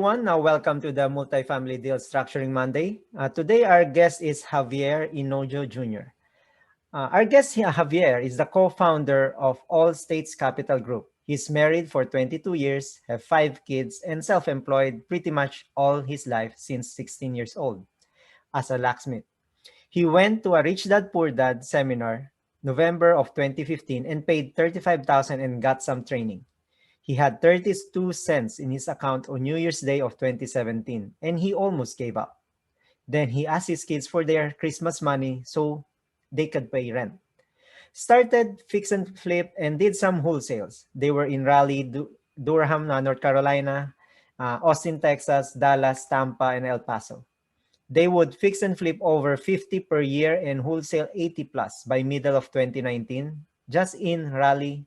everyone. Welcome to the Multifamily Deal Structuring Monday. Today, our guest is Javier Hinojo Jr. Our guest here, Javier, is the co-founder of All States Capital Group. He's married for 22 years, have 5 kids, and self-employed pretty much all his life since 16 years old as a locksmith. He went to a Rich Dad Poor Dad seminar November of 2015 and paid $35,000 and got some training. He had 32 cents in his account on New Year's Day of 2017, and he almost gave up. Then he asked his kids for their Christmas money so they could pay rent. Started fix and flip and did some wholesales. They were in Raleigh, Durham, North Carolina, Austin, Texas, Dallas, Tampa, and El Paso. They would fix and flip over 50 per year and wholesale 80 plus by middle of 2019, just in Raleigh,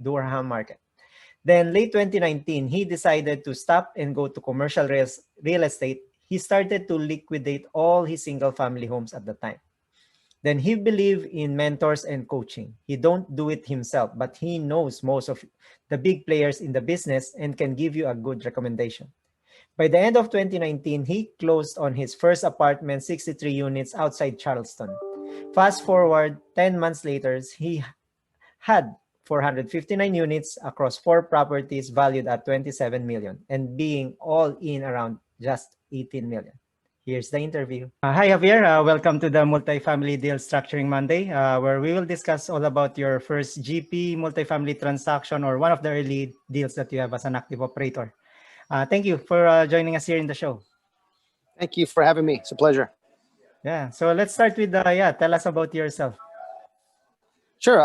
Durham market. Then late 2019, he decided to stop and go to commercial real estate. He started to liquidate all his single-family homes at the time. Then he believed in mentors and coaching. He don't do it himself, but he knows most of the big players in the business and can give you a good recommendation. By the end of 2019, he closed on his first apartment, 63 units outside Charleston. Fast forward, 10 months later, he had 459 units across 4 properties valued at 27 million and being all in around just 18 million. Here's the interview. Hi, Javier. Welcome to the Multifamily Deal Structuring Monday, where we will discuss all about your first GP multifamily transaction or one of the early deals that you have as an active operator. Thank you for joining us here in the show. Thank you for having me. It's a pleasure. Yeah. So let's start with, tell us about yourself. Sure.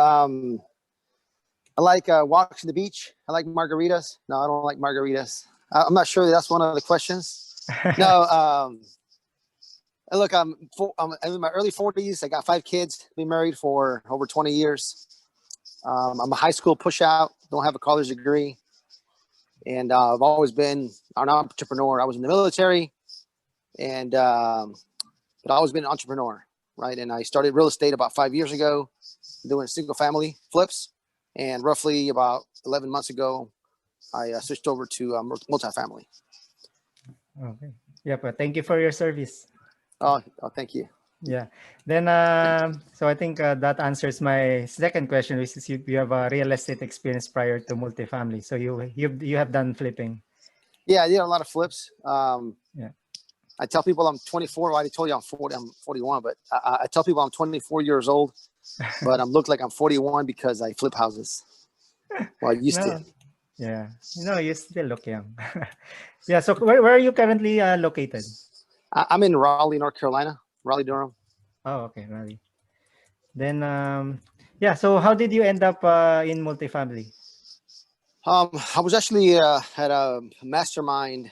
I like walks to the beach. I like margaritas. No, I don't like margaritas. I'm not sure that's one of the questions. No. Look, I'm in my early 40s. I got 5 kids. Been married for over 20 years. I'm a high school pushout. Don't have a college degree. And I've always been an entrepreneur. I was in the military, and but I've always been an entrepreneur, right? And I started real estate about 5 years ago, doing single family flips. And roughly about 11 months ago, I switched over to multifamily. Okay. Yeah, but thank you for your service. Oh, thank you. Yeah. Then, so I think that answers my second question, which is you have a real estate experience prior to multifamily. So you have done flipping. Yeah, I did a lot of flips. Yeah. I tell people I'm 24. Well, I told you I'm 40. I'm 41, but I tell people I'm 24 years old, but I look like I'm 41 because I flip houses. Well, I used to. Yeah. You still look young. Yeah. So where are you currently located? I'm in Raleigh, North Carolina. Raleigh, Durham. Oh, okay, Raleigh. Then, yeah. So how did you end up in multifamily? I was actually at a mastermind,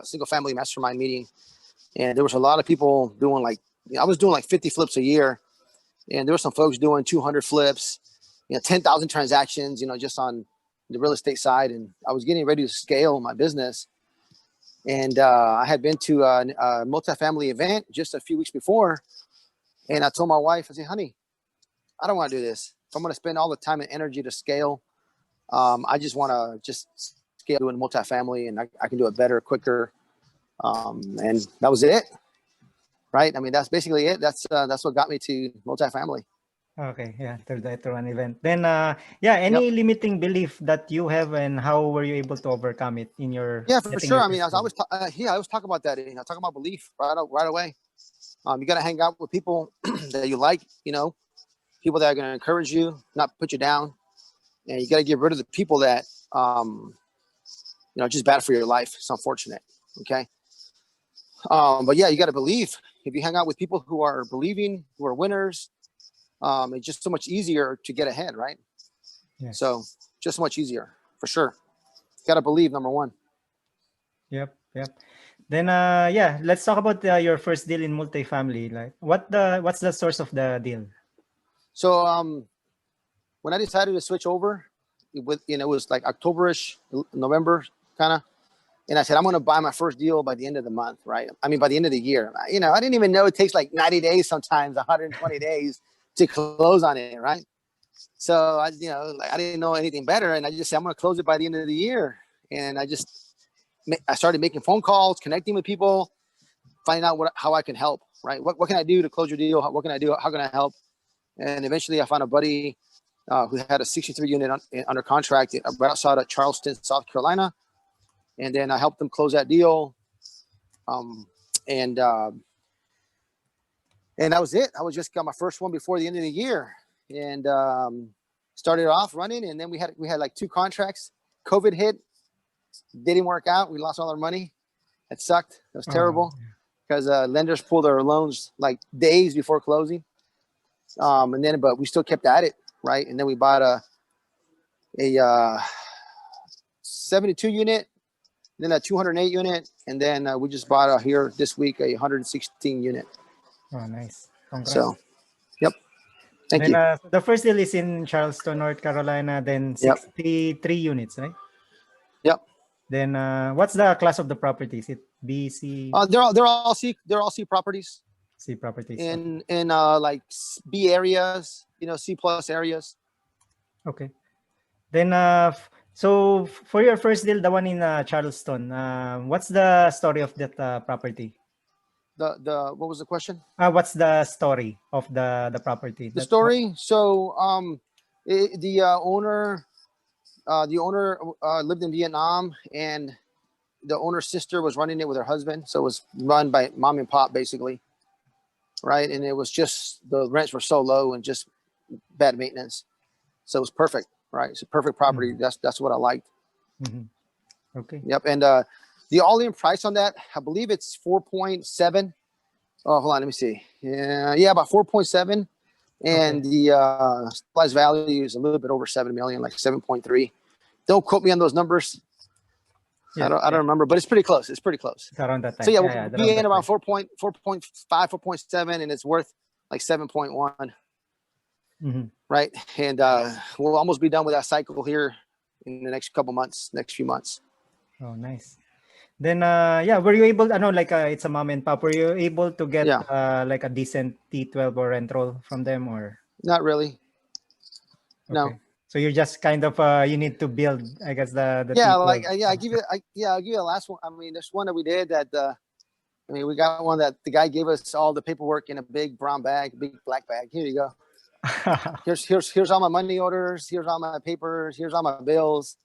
single family mastermind meeting, and there was a lot of people doing I was doing 50 flips a year, and there were some folks doing 200 flips, 10,000 transactions, just on the real estate side. And I was getting ready to scale my business. And I had been to a multifamily event just a few weeks before. And I told my wife, I said, honey, I don't want to do this. If I'm going to spend all the time and energy to scale, I just want to just scale doing multifamily, and I can do it better, quicker. And that was it. Right. I mean, that's basically it. That's what got me to multifamily. Okay. Yeah. To one event. Then, any limiting belief that you have, and how were you able to overcome it in your? Yeah, for sure. I mean, I was talking about that. Talking about belief right away. You got to hang out with people that you like. People that are going to encourage you, not put you down, and you got to get rid of the people that just bad for your life. It's unfortunate. Okay. But yeah, you got to believe. If you hang out with people who are believing, who are winners, it's just so much easier to get ahead, right? Yeah. So just so much easier, for sure. Got to believe, number one. Yep. Then, let's talk about your first deal in multifamily. Like, what's the source of the deal? So, when I decided to switch over, it was like Octoberish, November, kind of. And I said, I'm going to buy my first deal by the end of the month, right? I mean, by the end of the year. I didn't even know it takes like 90 days, sometimes 120 days to close on it, right? So, I didn't know anything better. And I just said, I'm going to close it by the end of the year. And I just, I started making phone calls, connecting with people, finding out how I can help, right? What can I do to close your deal? What can I do? How can I help? And eventually I found a buddy who had a 63 unit under contract right outside of Charleston, South Carolina. And then I helped them close that deal. And that was it. I was just got my first one before the end of the year, and started off running. And then we had like 2 contracts. COVID hit, didn't work out. We lost all our money. It sucked. It was terrible because lenders pulled their loans like days before closing. But we still kept at it, right? And then we bought a 72 unit, then a 208 unit, and then we just bought here this week a 116 unit. Oh, nice. Congrats. So, yep. Thank you. The first deal is in Charleston, North Carolina. Then 63 units, right? Yep. Then what's the class of the properties? It B, C? They're all C properties. C properties. In like B areas, C plus areas. Okay. Then so for your first deal, the one in Charleston, what's the story of that property? The what was the question? What's the story of the property? The story. So the owner lived in Vietnam, and the owner's sister was running it with her husband. So it was run by mom and pop basically, right? And it was just the rents were so low and just bad maintenance. So it was perfect, right? It's a perfect property. Mm-hmm. That's what I liked. Mm-hmm. Okay. Yep. And the all-in price on that, I believe it's 4.7. Oh, hold on, let me see. Yeah, about 4.7. And the stabilized value is a little bit over 7 million, like 7.3. Don't quote me on those numbers. Yeah, I don't remember, but it's pretty close. It's pretty close. It's around that time. So yeah, we'll be in about 4.5, 4.7, and it's worth like 7.1. Mm-hmm. Right. And we'll almost be done with that cycle here in the next few months. Oh, nice. Then were you able, I know like it's a mom and pop, were you able to get like a decent T12 or rent roll from them, or? Not really. Okay. No. So you're just kind of you need to build, I guess, the T12. T12. I'll give you the last one. I mean, there's one that we did that we got one that the guy gave us all the paperwork in a big brown bag, big black bag. Here you go. Here's all my money orders. Here's all my papers. Here's all my bills.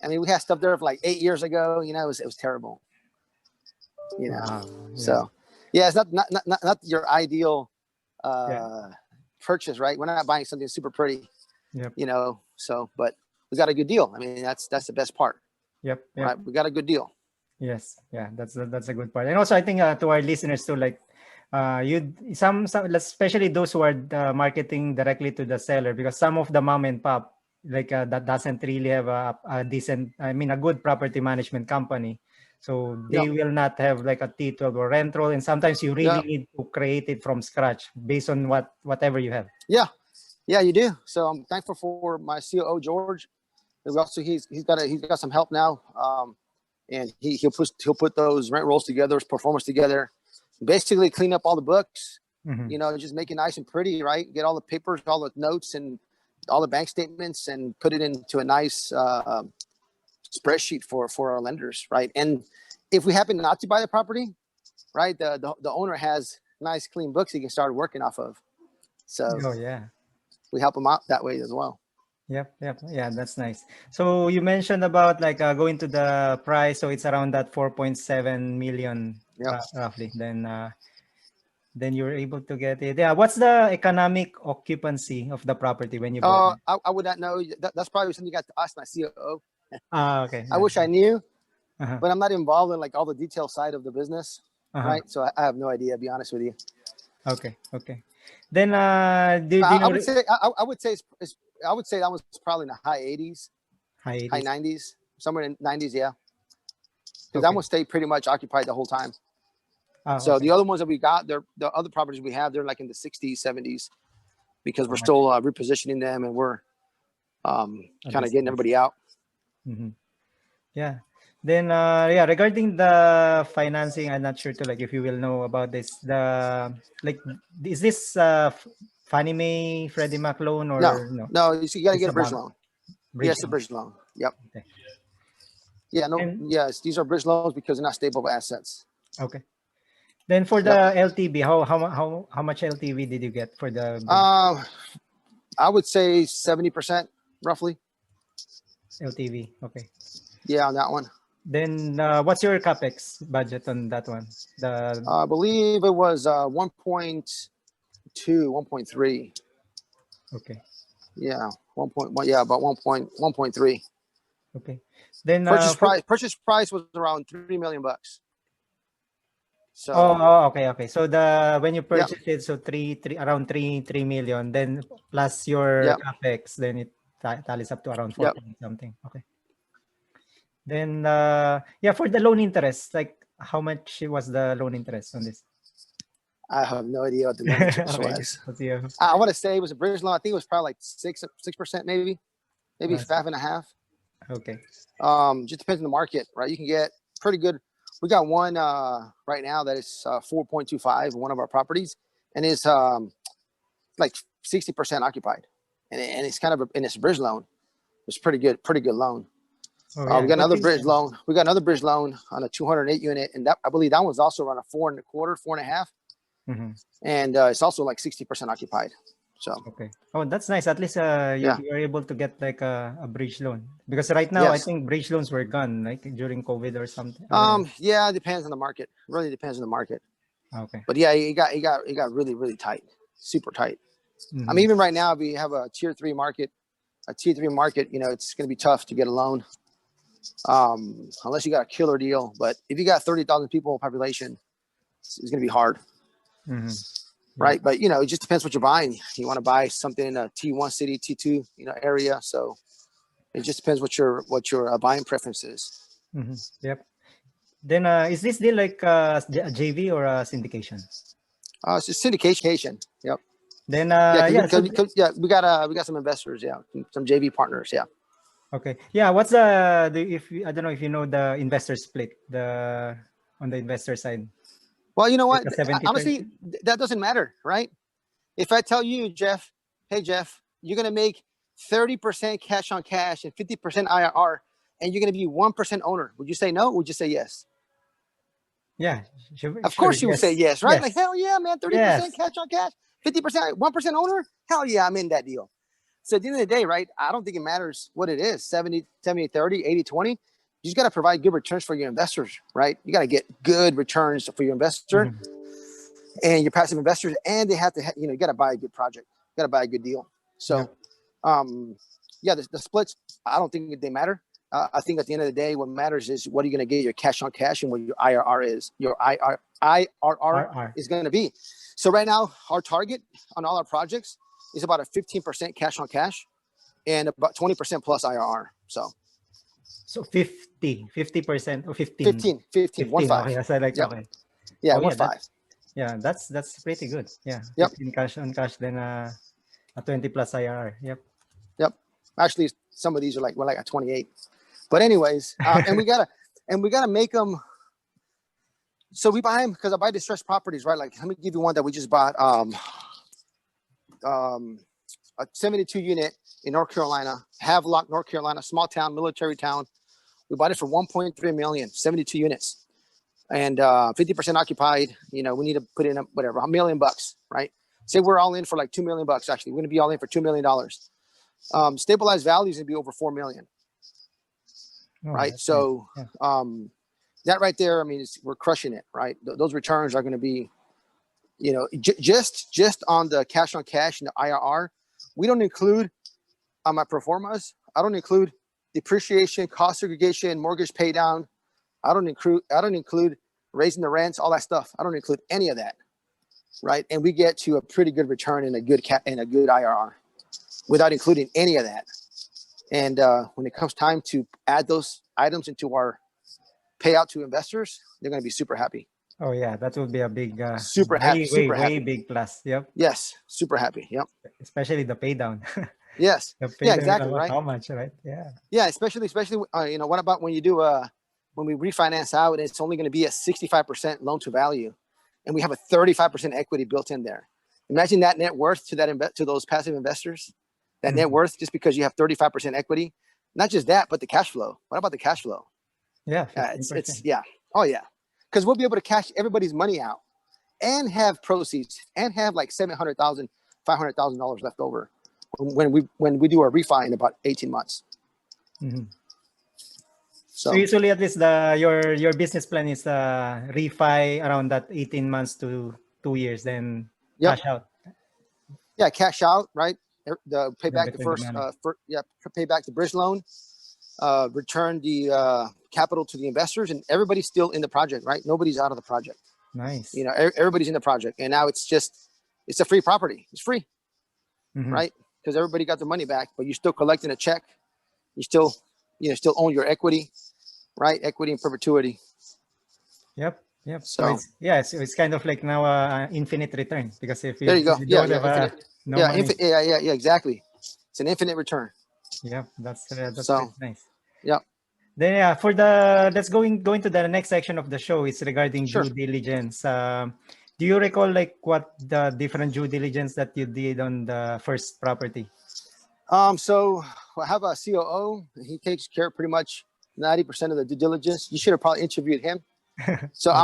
I mean, we had stuff there for like 8 years ago. It was terrible. So yeah, it's not your ideal purchase, right? We're not buying something super pretty. Yep. So but we got a good deal. I mean, that's the best part. Yep. Right? We got a good deal. Yes. Yeah, that's a good part. And also I think to our listeners too, like some especially those who are marketing directly to the seller, because some of the mom and pop like that doesn't really have a decent, a good property management company, so they will not have like a T12 or rent roll, and sometimes you really need to create it from scratch based on whatever you have. Yeah, you do. So I'm thankful for my COO George. He's got some help now, and he'll put those rent rolls together, performance together, basically clean up all the books. Mm-hmm. Just make it nice and pretty, right? Get all the papers, all the notes, and all the bank statements, and put it into a nice spreadsheet for our lenders, right? And if we happen not to buy the property, right, the owner has nice clean books he can start working off of. So we help them out that way as well. Yep. Yeah, that's nice. So you mentioned about like going to the price, so it's around that 4.7 million roughly. Then you were able to get it. Yeah. What's the economic occupancy of the property when you bought it? I would not know. That's probably something you got to ask my COO. Okay. I wish I knew, but I'm not involved in like all the detail side of the business, right? So I have no idea, to be honest with you. Okay. Then I would say that was probably in the high 80s, high 90s, somewhere in the 90s, yeah. Because that one stayed pretty much occupied the whole time. The other ones that we got, the other properties we have, they're like in the 60s, 70s, because we're still repositioning them, and we're kind of getting everybody out. Mm-hmm. Yeah. Then regarding the financing, I'm not sure too, like if you will know about this. Is this Fannie Mae, Freddie Mac loan, or no? You gotta get a bridge loan. Yes, a bridge loan. Yep. Yeah, no, And yes, these are bridge loans because they're not stable assets. okay. Then for the LTV, how much LTV did you get for the bridge I would say 70% roughly. LTV? Okay. Yeah, on that one. Then what's your capex budget on that one? The I believe it was 1.2, 1.3. okay. Yeah, 1.1. Yeah, about 1.3. Okay. Then Purchase price was around $3 million. So okay. So when you purchase it, so around 3 million, then plus your capex, then it tallies up to around 14 something. Okay. Then for the loan interest, like how much was the loan interest on this? I have no idea what the loan interest Okay, was. let's see. I want to say it was a bridge loan. I think it was probably like 6%, maybe 5.5%. Okay. Just depends on the market, right? You can get pretty good. We got one right now that is 4.25, one of our properties, and it's like 60% occupied, and it's kind of and it's a bridge loan. It's pretty good loan. Oh, yeah. We got another bridge loan. We got another bridge loan on a 208 unit, and that I believe that one's also around a 4.25, 4.5, and it's also like 60% occupied. So okay. Oh, that's nice. At least you were able to get like a bridge loan, because right now I think bridge loans were gone, like during COVID or something. Yeah, it depends on the market. Really depends on the market. Okay. But yeah, it got really, really tight, super tight. I mean, even right now, if we have a tier 3 market, it's going to be tough to get a loan, unless you got a killer deal. But if you got 30,000 people population, it's going to be hard. Right. But, it just depends what you're buying. You want to buy something in a T1 city, T2, area. So it just depends what your buying preference is. Yep. Then is this deal like a JV or a syndication? It's just syndication. Yep. Then we got some investors. Yeah. Some JV partners. Yeah. Okay. Yeah. What's I don't know if you know the investor split, on the investor side. Well, you know what? Like honestly, that doesn't matter, right? If I tell you, Jeff, hey, Jeff, you're going to make 30% cash on cash and 50% IRR, and you're going to be 1% owner, would you say no? Or would you say yes? Yeah. Of course you would say yes, right? Yes. Like, hell yeah, man, 30% cash on cash, 50%, 1% owner? Hell yeah, I'm in that deal. So at the end of the day, right, I don't think it matters what it is, 70, 30, 80, 20. You just got to provide good returns for your investors, right? You got to get good returns for your investor and your passive investors, and they have to, you got to buy a good project. You got to buy a good deal. So, the splits, I don't think they matter. I think at the end of the day, what matters is what are you going to get your cash on cash and what your IRR is. Your IRR is going to be. So right now, our target on all our projects is about a 15% cash on cash and about 20% plus IRR. So 50% or 15? 15. 1 5. Okay, so like, okay. Yeah, 1 5. Yeah, that's pretty good. Yeah. Yep. 15 cash on cash, then a 20 plus IRR. Yep. Actually, some of these are like at 28. But anyways, and we gotta make them. So we buy them because I buy distressed properties, right? Like, let me give you one that we just bought. A 72 unit in North Carolina, Havelock, North Carolina, small town, military town. We bought it for 1.3 million, 72 units, and 50% occupied. We need to put in whatever $1 million, right? Say we're all in for like $2 million. Actually, we're going to be all in for $2 million. Stabilized value is going to be over $4 million. Right. So, that right there, I mean, we're crushing it, right? Those returns are going to be, just on the cash on cash and the IRR. We don't include on my pro formas. I don't include depreciation, cost segregation, mortgage pay down. I don't include raising the rents, all that stuff. I don't include any of that. Right. And we get to a pretty good return and a good IRR without including any of that. And when it comes time to add those items into our payout to investors, they're going to be super happy. Oh yeah, that would be a big super happy. Way big plus. Yep. Yes, super happy. Yep. Especially the pay down. Yes. Yeah, exactly. Right. How much, right? Yeah. Yeah, especially what about when you do when we refinance out, it's only going to be a 65% loan to value, and we have a 35% equity built in there. Imagine that net worth to those passive investors. That net worth, just because you have 35% equity. Not just that, but the cash flow. What about the cash flow? Yeah, It's 15%. yeah. Oh yeah, because we'll be able to cash everybody's money out and have proceeds and have like $700,000, $500,000 left over when we do our refi in about 18 months. Mhm. So So usually at least your business plan is refi around that 18 months to 2 years, then yep, cash out, yeah, cash out, right? The pay then back the return the first, money. pay back the bridge loan, return the capital to the investors, and everybody's still in the project, right? Nobody's out of the project. Nice. Everybody's in the project, and now it's a free property. It's free, Mhm. right? Because everybody got their money back, but you're still collecting a check. You still, still own your equity, right? Equity in perpetuity. Yep. Yep. So So it's kind of like now infinite return, because if there you go. you Yeah, don't yeah, have infinite. no Yeah, money. yeah, exactly. It's an infinite return. Yep, that's So pretty nice. yeah, Then yeah, for let's going to the next section of the show is regarding sure. due diligence. Do you recall like what the different due diligence that you did on the first property? So I have a COO. He takes care of pretty much 90% of the due diligence. You should have probably interviewed him. So Okay.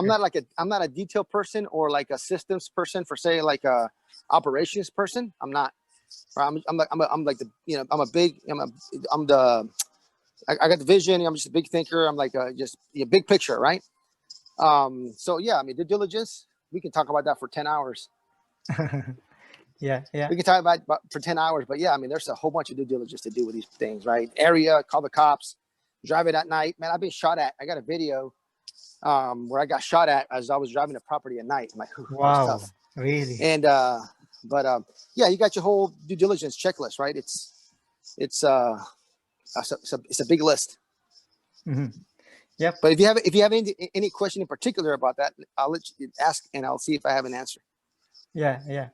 I'm not a detail person or like a systems person for say like a operations person. I'm not. I'm like the I got the vision. I'm just a big thinker. I'm like just a big picture, right? So yeah, I mean, due diligence. We can talk about that for 10 hours. Yeah, yeah. We can talk about for 10 hours, but yeah, I mean, there's a whole bunch of due diligence to do with these things, right? Area, call the cops, drive it at night. Man, I've been shot at. I got a video where I got shot at as I was driving a property at night. I'm like, that was Wow, tough. really? And yeah, you got your whole due diligence checklist, right? It's a big list. Mhm. Yep. But if you have any question in particular about that, I'll let you ask and I'll see if I have an answer. Yeah, yeah.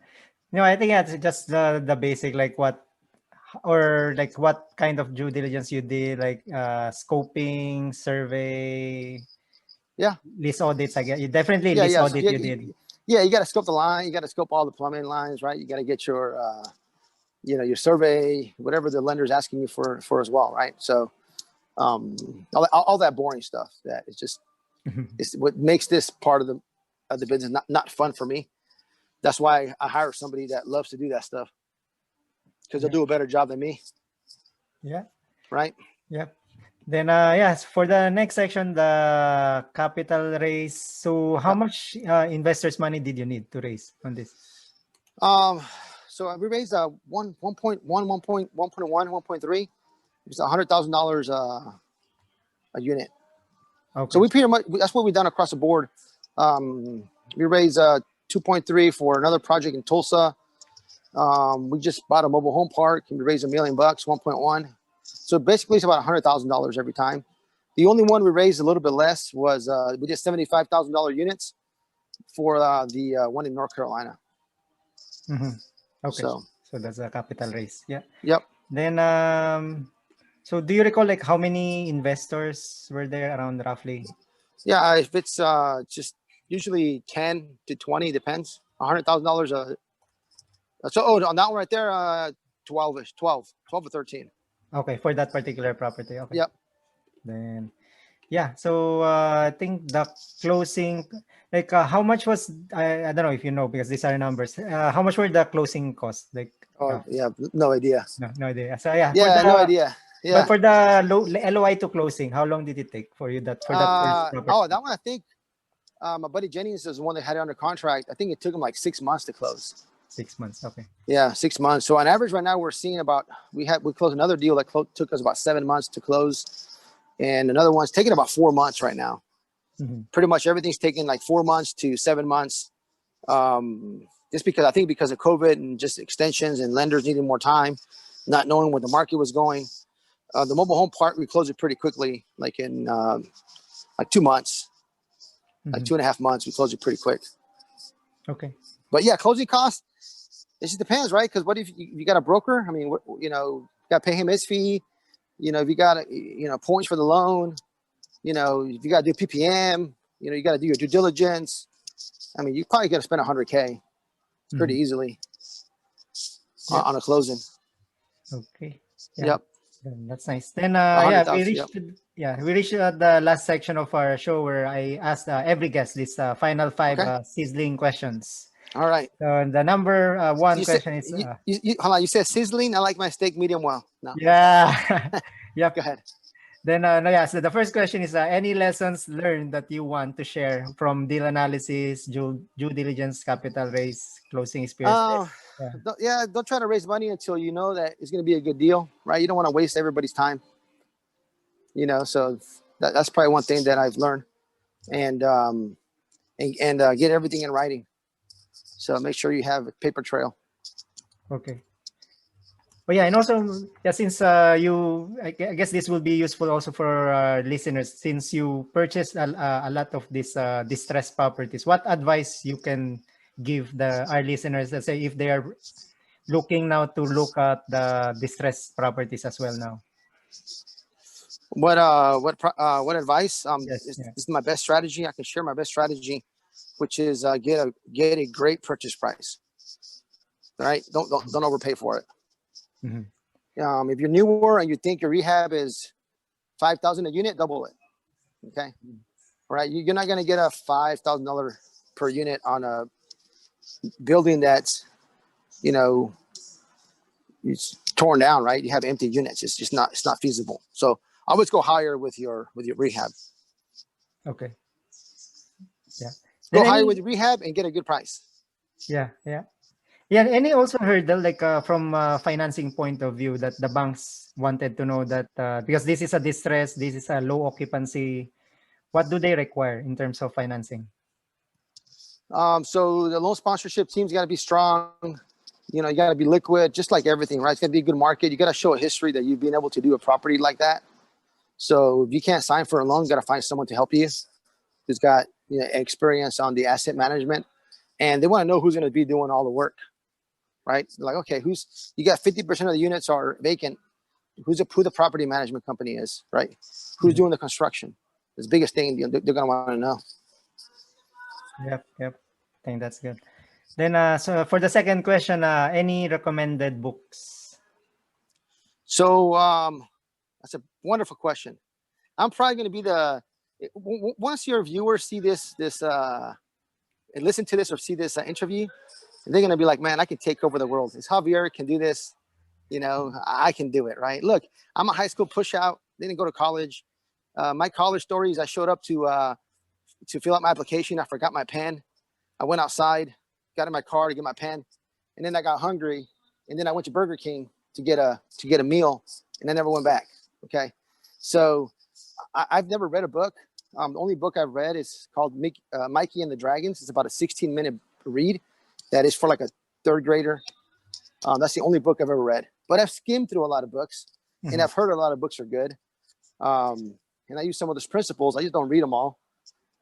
No, I think that's just the basic, like what or like what kind of due diligence you did, like scoping, survey, Yeah, lease audits. I guess you definitely yeah, lease yeah, audit yeah. you did. Yeah, you got to scope the line. You got to scope all the plumbing lines, right? You got to get your your survey, whatever the lender's asking you for as well, right? So all that boring stuff that is just Mhm. is what makes this part of the business not fun for me. That's why I hire somebody that loves to do that stuff because they'll Yeah, do a better job than me, yeah, right? yep. Then yes, for the next section, the capital raise. So how Yep. much investors' money did you need to raise on this? Um, so we raised 1.3. It's $100,000 a unit. So Okay. we pretty much that's what we've done across the board. We raised 2.3 for another project in Tulsa. We just bought a mobile home park and we raised $1 million, 1.1. So basically, it's about $100,000 every time. The only one we raised a little bit less was we did $75,000 units for the one in North Carolina. Mhm. Okay. So So that's a capital raise. Yeah. yep, Then so do you recall like how many investors were there around roughly? yeah. If it's just usually 10 to 20, depends. $100,000. So on that one right there, 12ish, 12 or 13. Okay, for that particular property. Okay. Yep. Then yeah, so I think the closing, like how much was, I don't know if you know because these are numbers. How much were the closing costs? Like Oh yeah, no idea. no idea. So yeah, Yeah, no idea. but Yeah. for the LOI to closing, how long did it take for you for that first property? That one I think my buddy Jennings is the one that had it under contract. I think it took him like 6 months to close. 6 months. Okay. Yeah, 6 months. So on average, right now we're seeing about we closed another deal that took us about 7 months to close, and another one's taking about 4 months right now. Mhm. Pretty much everything's taking like 4 months to 7 months. Just because I think because of COVID and just extensions and lenders needing more time, not knowing where the market was going. The mobile home park we closed it pretty quickly, like in like 2 months, like Mhm. 2.5 months. We closed it pretty quick. Okay. But yeah, closing costs. It just depends, right? Because what if you got a broker? I mean, you got to pay him his fee. If you got points for the loan. If you got to do PPM. You got to do your due diligence. I mean, you probably got to spend $100K pretty Mhm. easily Yep. on a closing. Okay. Yeah. Yep. That's nice. Then, yeah, 100,000. Yep. we reached the last section of our show where I asked every guest this final five Okay. sizzling questions. All right. So the number one You said question is, hold on. You said sizzling. I like my steak medium well. No. yeah, yep. Go ahead. Then, no, yeah. So the first question is, any lessons learned that you want to share from deal analysis, due diligence, capital raise, closing experience? Don't try to raise money until you know that it's going to be a good deal, right? You don't want to waste everybody's time. So that's probably one thing that I've learned, and get everything in writing. So make sure you have a paper trail. Okay. But yeah, and also, since I guess this will be useful also for listeners, since you purchased a lot of these distressed properties. What advice you can give our listeners, let's say, if they are looking now to look at the distressed properties as well now? What advice? This is my best strategy. I can share my best strategy, which is get a great purchase price. All right, don't overpay for it. Mm-hmm. If you're newer and you think your rehab is $5,000 a unit, double it. Okay, all right. You're not going to get a $5,000 per unit on a building that's it's torn down. Right, you have empty units. It's just not. It's not feasible. So I always go higher with your rehab. Okay. Yeah. Go higher with your rehab and get a good price. Yeah. Yeah, and I also heard that, like, from a financing point of view, that the banks wanted to know that because this is a distress, this is a low occupancy, what do they require in terms of financing? So the loan sponsorship team's got to be strong. You got to be liquid, just like everything, right? It's got to be a good market. You got to show a history that you've been able to do a property like that. So if you can't sign for a loan, you got to find someone to help you who's got experience on the asset management, and they want to know who's going to be doing all the work. Right? Like, okay, you got 50% of the units are vacant. Who the property management company is, right? Who's doing the construction? That's the biggest thing they're going to want to know. Yep. I think that's good. Then, so for the second question, any recommended books? So that's a wonderful question. I'm probably going to be once your viewers see this and listen to this or see this interview, they're going to be like, man, I can take over the world. This Javier can do this. I can do it, right? Look, I'm a high school push out. Didn't go to college. My college stories, I showed up to fill out my application. I forgot my pen. I went outside, got in my car to get my pen. And then I got hungry. And then I went to Burger King to get a meal. And I never went back. Okay. So I've never read a book. The only book I've read is called Mikey and the Dragons. It's about a 16-minute read. That is for like a third grader. That's the only book I've ever read. But I've skimmed through a lot of books, and I've heard a lot of books are good. And I use some of those principles. I just don't read them all.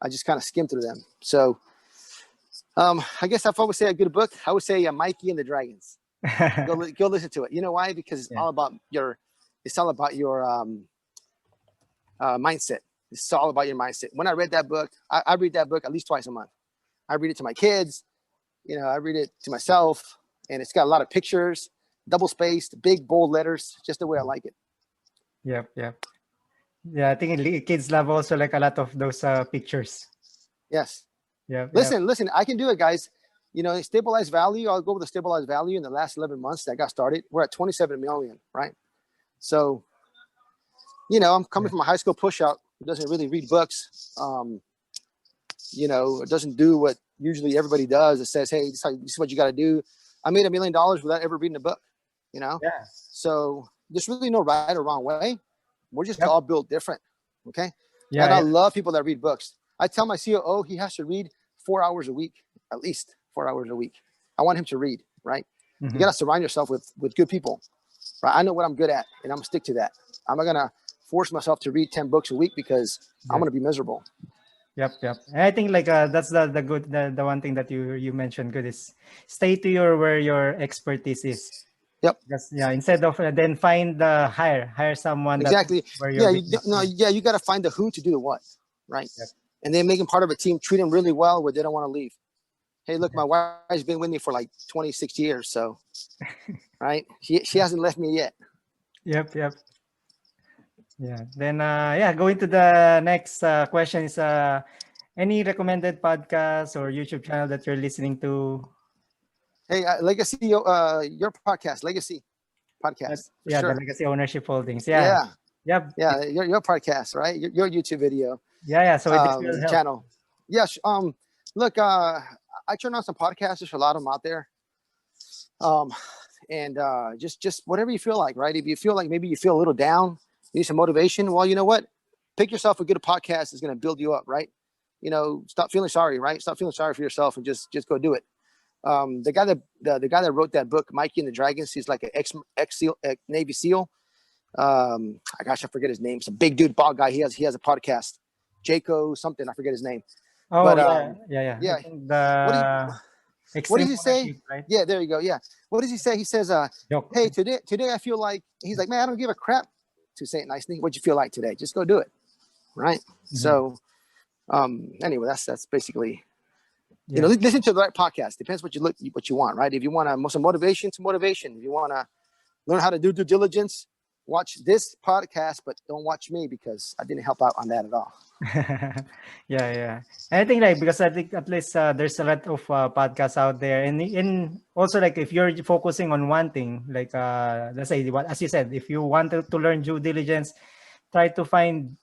I just kind of skim through them. So I guess if I would say a good book, I would say Mikey and the Dragons. Go listen to it. You know why? Because it's all about your mindset. It's all about your mindset. When I read that book, I read that book at least twice a month. I read it to my kids. I read it to myself, and it's got a lot of pictures, double spaced, big, bold letters, just the way I like it. Yep. Yeah, I think kids love also like a lot of those pictures. Yes. Yeah. Listen, I can do it, guys. Stabilized value, I'll go with the stabilized value in the last 11 months that got started. We're at 27 million, right? So, I'm coming from a high school push out who doesn't really read books. It doesn't do what usually everybody does. It says, hey, this is what you got to do. I made $1 million without ever reading a book, Yeah. So there's really no right or wrong way. We're just all built different. Okay. Yeah. And I love people that read books. I tell my COO he has to read 4 hours a week, at least 4 hours a week. I want him to read, right? You got to surround yourself with good people, right? I know what I'm good at, and I'm going to stick to that. I'm not going to force myself to read 10 books a week because I'm going to be miserable. Yep. And I think like that's the one thing that you mentioned good is stay to where your expertise is. Yep. Because, instead of then hire someone. Exactly. You got to find the who to do the what, right? Yep. And then make them part of a team, treat them really well where they don't want to leave. Hey, look, my wife's been with me for like 26 years, so right, she hasn't left me yet. Yep. Yeah. Then going to the next question is any recommended podcast or YouTube channel that you're listening to? Hey, Legacy, your podcast, Legacy podcast, for Yeah, the sure. Legacy Ownership Holdings. Yeah. Yeah, Yep. yeah, your podcast, right? Your YouTube video Yeah. So this will help. channel. Yes. Look, I turn on some podcasts. There's a lot of them out there. And just whatever you feel like, right? If you feel like maybe you feel a little down, you need some motivation. Well, you know what? Pick yourself a good podcast that's going to build you up, right? You know, stop feeling sorry, right? Stop feeling sorry for yourself and just go do it. The guy that wrote that book, Mikey and the Dragons, he's like an ex SEAL, Navy SEAL. I forget his name. It's a big dude, bald guy. He has a podcast, Jaco something. I forget his name. Oh, But yeah. yeah. I think the What does he say? ownership, right? Yeah, there you go. Yeah. What does he say? He says, Joke. hey, today I feel like, he's like, man, I don't give a crap, to say it nicely. What'd you feel like today? Just go do it. Right. Mm-hmm. So anyway, that's basically, Yeah. you know, listen to the right podcast. Depends what you want, right? If you want some motivation, to motivation. If you want to learn how to do due diligence, watch this podcast, but don't watch me because I didn't help out on that at all. Yeah. And I think because I think at least there's a lot of podcasts out there, and also like if you're focusing on one thing, like let's say as you said, if you want to learn due diligence, try to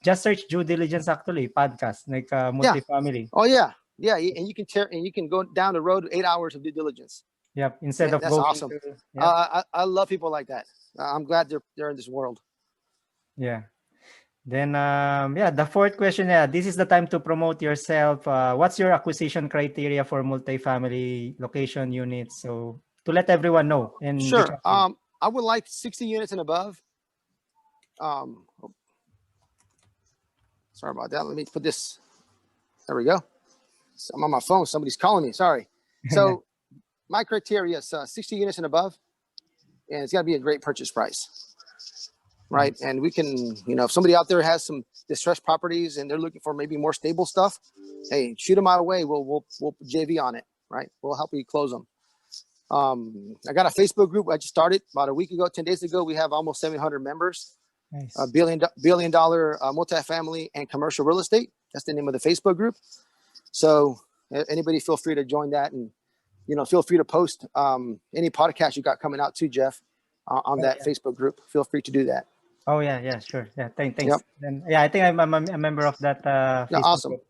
just search due diligence actually podcast like multifamily. Oh yeah, and you can go down the road 8 hours of due diligence. Yep. Instead of that's going awesome. I love people like that. I'm glad they're in this world. Yeah. Then the fourth question, this is the time to promote yourself. What's your acquisition criteria for multifamily location units? So to let everyone know. And sure. I would like 60 units and above. Sorry about that. Let me put this. There we go. I'm on my phone. Somebody's calling me. Sorry. So my criteria is 60 units and above, and it's got to be a great purchase price. Right. And we can, if somebody out there has some distressed properties and they're looking for maybe more stable stuff, hey, shoot them our way. We'll JV on it. Right. We'll help you close them. I got a Facebook group I just started about a week ago, 10 days ago. We have almost 700 members. Nice. $1 billion multifamily and commercial real estate. That's the name of the Facebook group. So anybody feel free to join that, and feel free to post any podcast you got coming out too, Jeff, on that Facebook group. Feel free to do that. Oh yeah, sure. Yeah, thanks. Yep. Then I think I'm a member of that Facebook awesome group.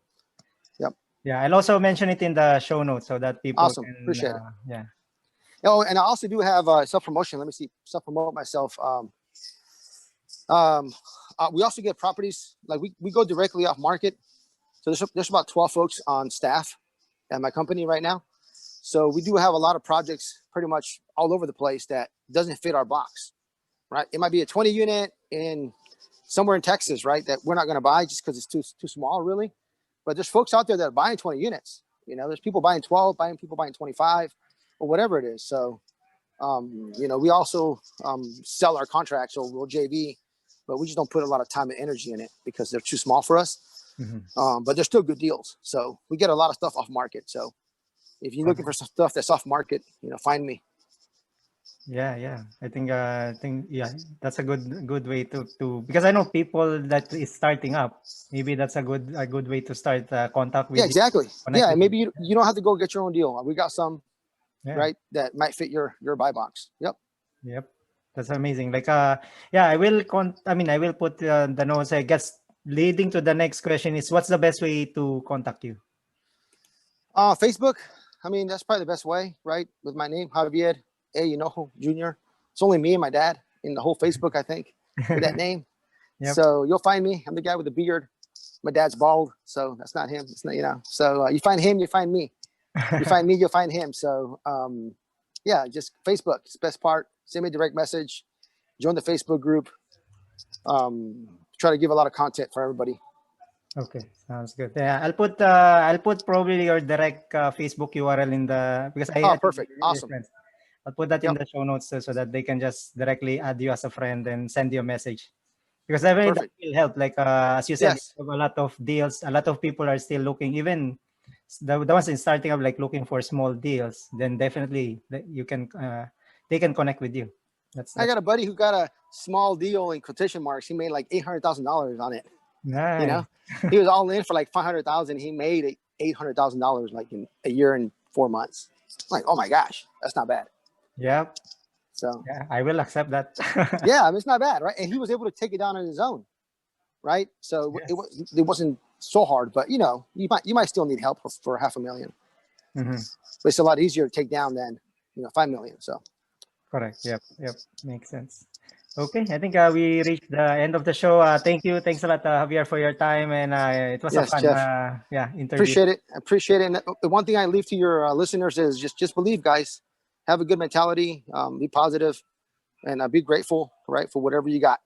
Yep. Yeah, I'll also mention it in the show notes so that people awesome can, appreciate it. Yeah. Oh, and I also do have self-promotion. Let me see, self-promote myself. We also get properties, like we go directly off market. So there's about 12 folks on staff at my company right now. So we do have a lot of projects pretty much all over the place that doesn't fit our box, right? It might be a 20 unit in somewhere in Texas, right? That we're not going to buy just because it's too small, really. But there's folks out there that are buying 20 units. There's people buying 12, people buying 25, or whatever it is. So, we also sell our contracts, or we'll JV, but we just don't put a lot of time and energy in it because they're too small for us. Mm-hmm. But they're still good deals. So we get a lot of stuff off market. So if you're looking for some stuff that's off market, find me. Yeah. I think that's a good way to because I know people that is starting up. Maybe that's a good way to start contact with. Yeah, exactly. Yeah, maybe you don't have to go get your own deal. We got some, right, that might fit your buy box. Yep. That's amazing. Like I will I will put the notes. I guess leading to the next question is, what's the best way to contact you? Facebook. That's probably the best way, right? With my name, Javier A Hinojo Jr. It's only me and my dad in the whole Facebook, I think, with that name. Yep. So you'll find me. I'm the guy with the beard. My dad's bald, so that's not him. It's not, So you find him, you find me. You find me, you'll find him. So just Facebook. It's the best part. Send me a direct message. Join the Facebook group. Try to give a lot of content for everybody. Okay, sounds good. Yeah, I'll put probably your direct Facebook URL in the because perfect, awesome. I'll put that in the show notes so that they can just directly add you as a friend and send you a message. Because I really that will help. Like as you said, a lot of deals. A lot of people are still looking, even the ones in starting up, like looking for small deals. Then definitely you can they can connect with you. I got a buddy who got a small deal in quotation marks. He made like $800,000 on it. nice. You know, he was all in for like 500,000. He made $800,000 like in a year and 4 months. Like, oh my gosh, that's not bad. Yep. So Yeah, I will accept that. yeah, I mean, it's not bad, right? And he was able to take it down on his own, right? So Yes. it wasn't so hard, but you know, you might still need help for $500,000. Mhm. But it's a lot easier to take down than 5 million. So Correct. Yep. Yep. Makes sense. Okay, I think we reached the end of the show. Thank you. Thanks a lot, Javier, for your time. And it was a yes, fun Jeff, interview. appreciate it. Appreciate it. And the one thing I leave to your listeners is just believe, guys. Have a good mentality. Be positive, and be grateful, right, for whatever you got.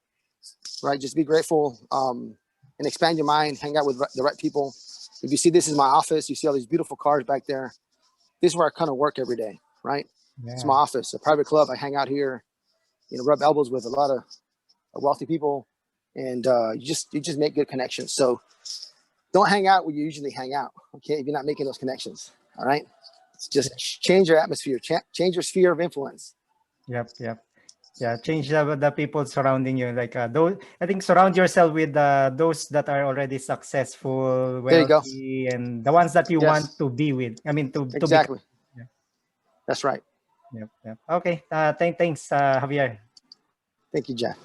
Right, just be grateful, and expand your mind. Hang out with the right people. If you see, this is my office. You see all these beautiful cars back there. This is where I kind of work every day, right? Yeah. It's my office, a private club. I hang out here, rub elbows with a lot of wealthy people, and you just make good connections. So don't hang out where you usually hang out, okay? If you're not making those connections, all right? Just change your atmosphere, change your sphere of influence. Yep. Yep. Yeah, change the people surrounding you. Like those, I think surround yourself with those that are already successful, There you go. wealthy, and the ones that you want Yes, to be with. I mean, to become. exactly. Yeah. That's right. Yep. Yep. Okay. Thanks, Javier. Thank you, Jack.